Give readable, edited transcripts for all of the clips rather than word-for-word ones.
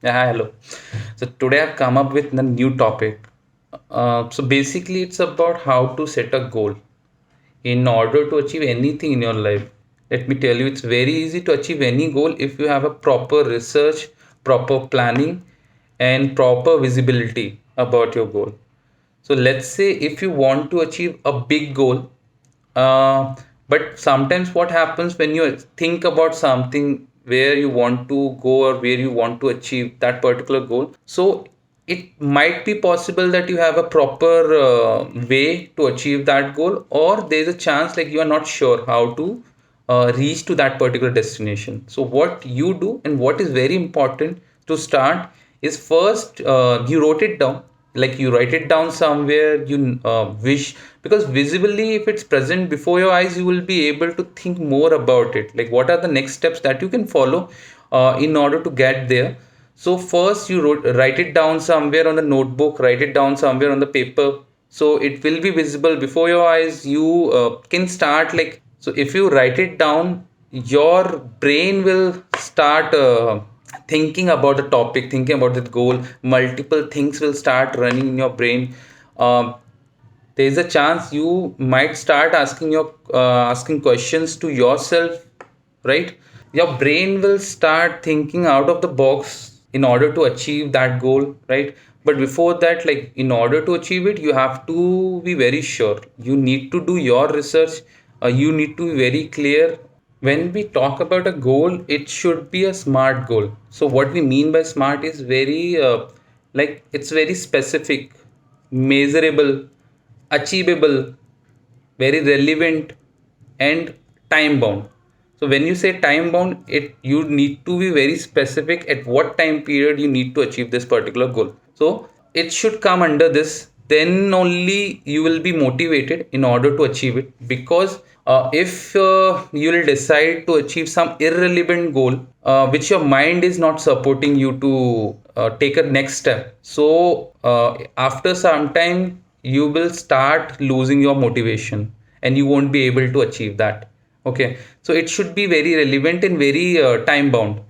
Yeah, hi, hello. So today I've come up with a new topic. So basically, it's about how to set a goal in order to achieve anything in your life. Let me tell you, it's very easy to achieve any goal if you have a proper research, proper planning, and proper visibility about your goal. So let's say if you want to achieve a big goal, uh, but sometimes what happens when you think about something where you want to go or where you want to achieve that particular goal, so it might be possible that you have a proper way to achieve that goal, or there's a chance like you are not sure how to reach to that particular destination. So what you do and what is very important to start is first you wrote it down, like you write it down somewhere you wish, because visibly if it's present before your eyes you will be able to think more about it, like what are the next steps that you can follow in order to get there. So first you write it down somewhere on the notebook, write it down somewhere on the paper, so it will be visible before your eyes. You can start like, so if you write it down, your brain will start thinking about the topic, thinking about the goal. Multiple things will start running in your brain. Um, there's a chance you might start asking questions to yourself, right? Your brain will start thinking out of the box in order to achieve that goal, right? But before that, like in order to achieve it, you have to be very sure. You need to do your research. You need to be very clear. When we talk about a goal, it should be a smart goal. So what we mean by smart is very like it's very specific, measurable, achievable, very relevant, and time bound. So when you say time bound, it you need to be very specific at what time period you need to achieve this particular goal. So it should come under this, then only you will be motivated in order to achieve it. Because if you will decide to achieve some irrelevant goal which your mind is not supporting you to take a next step, so after some time you will start losing your motivation and you won't be able to achieve that. Okay, so it should be very relevant and very time bound,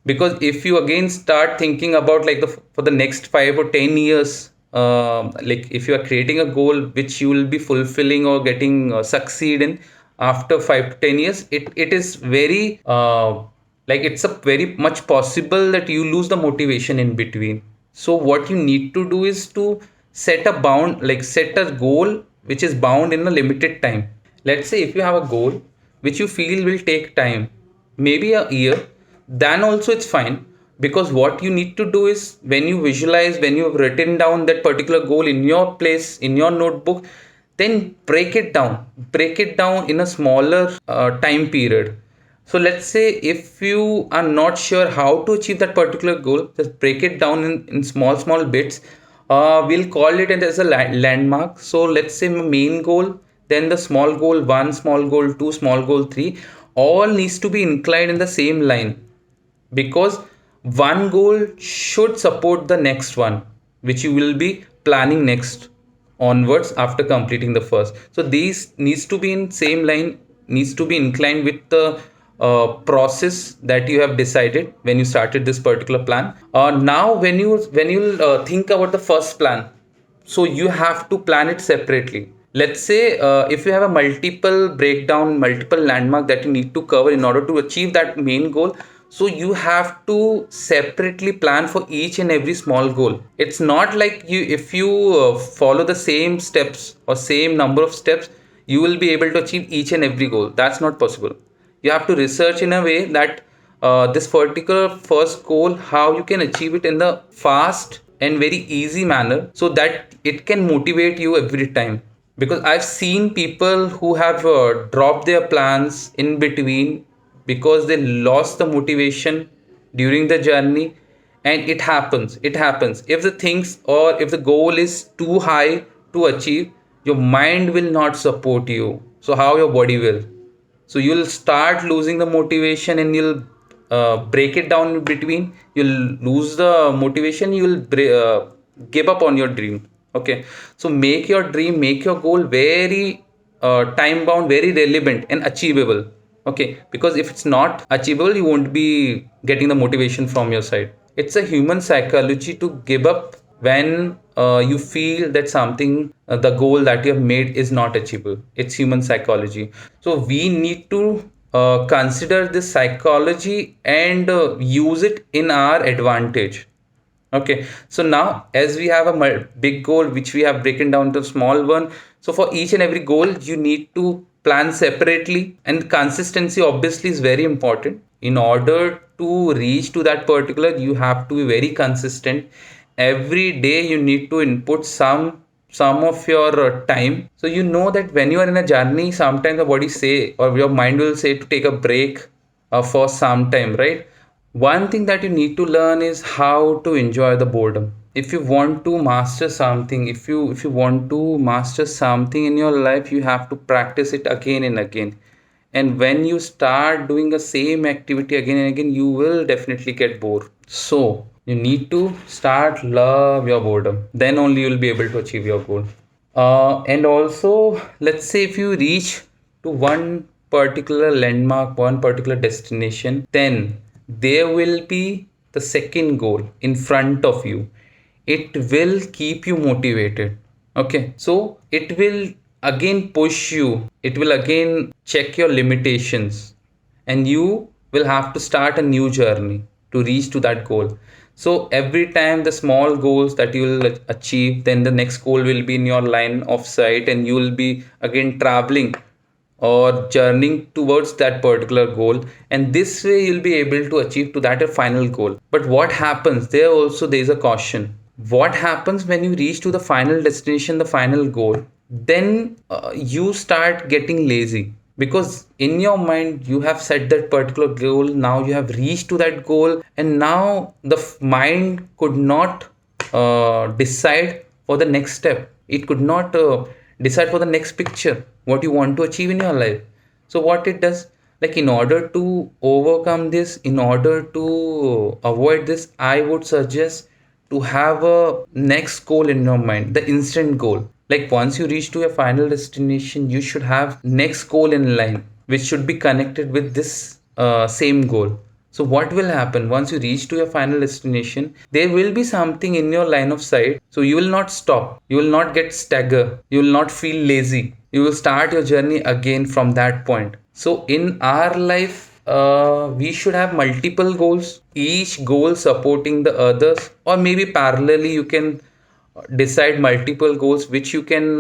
because if you again start thinking about like the for the next 5 or 10 years, like if you are creating a goal which you will be fulfilling or getting succeed in after 5 to 10 years, it is very like it's a very much possible that you lose the motivation in between. So what you need to do is to set a bound, like set a goal which is bound in a limited time. Let's say if you have a goal which you feel will take time, maybe a year, then also it's fine. Because what you need to do is when you visualize, when you have written down that particular goal in your place, in your notebook, then break it down in a smaller time period. So let's say if you are not sure how to achieve that particular goal, just break it down in small bits. We'll call it as a landmark. So let's say my main goal, then the small goal one, small goal two, small goal three, all needs to be inclined in the same line, because one goal should support the next one which you will be planning next onwards after completing the first. So these needs to be in same line, needs to be inclined with the process that you have decided when you started this particular plan. Now when you think about the first plan, so you have to plan it separately. Let's say if you have a multiple breakdown, multiple landmark that you need to cover in order to achieve that main goal, so you have to separately plan for each and every small goal. It's not like you, if you follow the same steps or same number of steps, you will be able to achieve each and every goal. That's not possible. You have to research in a way that this particular first goal, how you can achieve it in the fast and very easy manner, so that it can motivate you every time. Because I've seen people who have dropped their plans in between because they lost the motivation during the journey. And it happens if the things or if the goal is too high to achieve, your mind will not support you, so how your body will? So you'll start losing the motivation and you'll break it down in between. You'll lose the motivation, you'll give up on your dream. Okay, so make your dream, make your goal very time bound, very relevant and achievable. Okay, because if it's not achievable, you won't be getting the motivation from your side. It's a human psychology to give up when you feel that something, the goal that you have made is not achievable. It's human psychology. So we need to consider this psychology and use it in our advantage. Okay, so now as we have a big goal which we have broken down to small one, so for each and every goal you need to plan separately, and consistency obviously is very important. In order to reach to that particular, you have to be very consistent. Every day you need to input some of your time. So you know that when you are in a journey, sometimes the body say or your mind will say to take a break for some time, right? One thing that you need to learn is how to enjoy the boredom. If you want to master something, if you want to master something in your life, you have to practice it again and again. And when you start doing the same activity again and again, you will definitely get bored. So you need to start love your boredom, then only you will be able to achieve your goal. And also, let's say if you reach to one particular landmark, one particular destination, then there will be the second goal in front of you. It will keep you motivated. Okay, so it will again push you, it will again check your limitations, and you will have to start a new journey to reach to that goal. So every time the small goals that you will achieve, then the next goal will be in your line of sight, and you will be again traveling or journeying towards that particular goal, and this way you'll be able to achieve to that a final goal. But what happens there, also there is a caution. What happens when you reach to the final destination, the final goal, then you start getting lazy, because in your mind you have set that particular goal, now you have reached to that goal, and now the mind could not decide for the next step. It could not decide for the next picture what you want to achieve in your life. So what it does, like in order to overcome this, in order to avoid this, I would suggest to have a next goal in your mind, the instant goal. Like once you reach to your final destination, you should have next goal in line which should be connected with this same goal. So what will happen once you reach to your final destination? There will be something in your line of sight. So you will not stop. You will not get stagger. You will not feel lazy. You will start your journey again from that point. So in our life, we should have multiple goals, each goal supporting the others, or maybe parallelly you can decide multiple goals which you can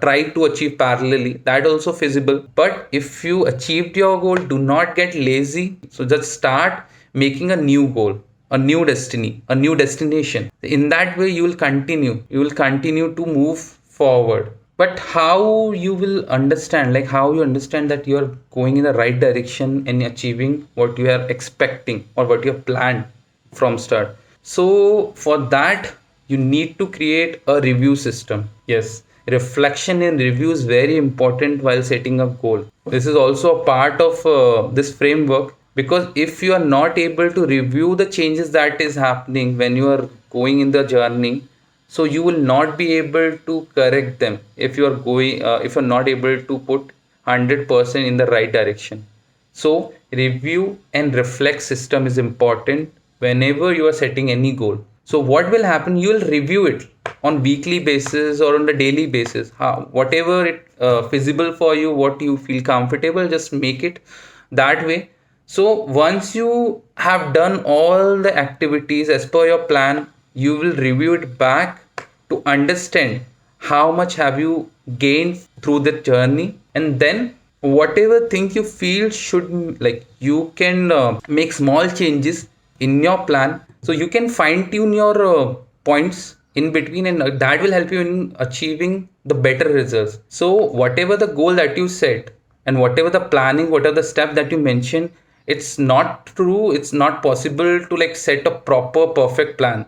try to achieve parallelly. That also feasible. But if you achieved your goal, do not get lazy. So just start making a new goal, a new destiny, a new destination. In that way you will continue to move forward. But how you will understand, like how you understand that you are going in the right direction and achieving what you are expecting or what you have planned from start? So for that, you need to create a review system. Yes, reflection and review is very important while setting a goal. This is also a part of this framework, because if you are not able to review the changes that is happening when you are going in the journey, so you will not be able to correct them if you are going if you're not able to put 100% in the right direction. So review and reflect system is important whenever you are setting any goal. So what will happen, you will review it on weekly basis or on a daily basis. Whatever it feasible for you, what you feel comfortable, just make it that way. So once you have done all the activities as per your plan, you will review it back to understand how much have you gained through the journey, and then whatever thing you feel should, like you can make small changes in your plan, so you can fine tune your points in between, and that will help you in achieving the better results. So whatever the goal that you set, and whatever the planning, whatever the step that you mentioned, it's not true, it's not possible to like set a proper perfect plan.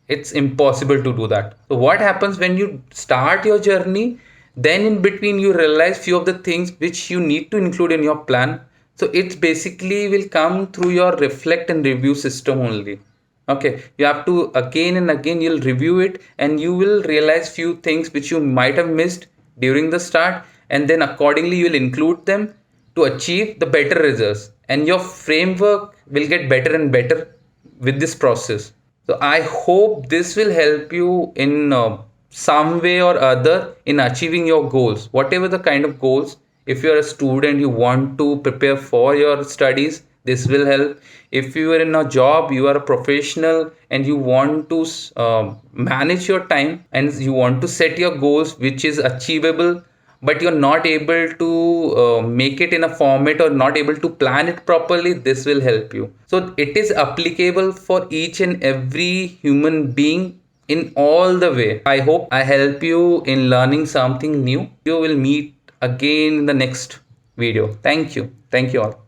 It's impossible to do that. So what happens when you start your journey, then in between you realize few of the things which you need to include in your plan. So it's basically will come through your reflect and review system only. Okay, you have to again and again you'll review it, and you will realize few things which you might have missed during the start, and then accordingly you will include them to achieve the better results, and your framework will get better and better with this process. So I hope this will help you in some way or other in achieving your goals, whatever the kind of goals. If you're a student, you want to prepare for your studies, this will help. If you are in a job, you are a professional and you want to manage your time and you want to set your goals, which is achievable, but you're not able to make it in a format or not able to plan it properly, this will help you. So it is applicable for each and every human being in all the way. I hope I help you in learning something new. You will meet again in the next video. Thank you all.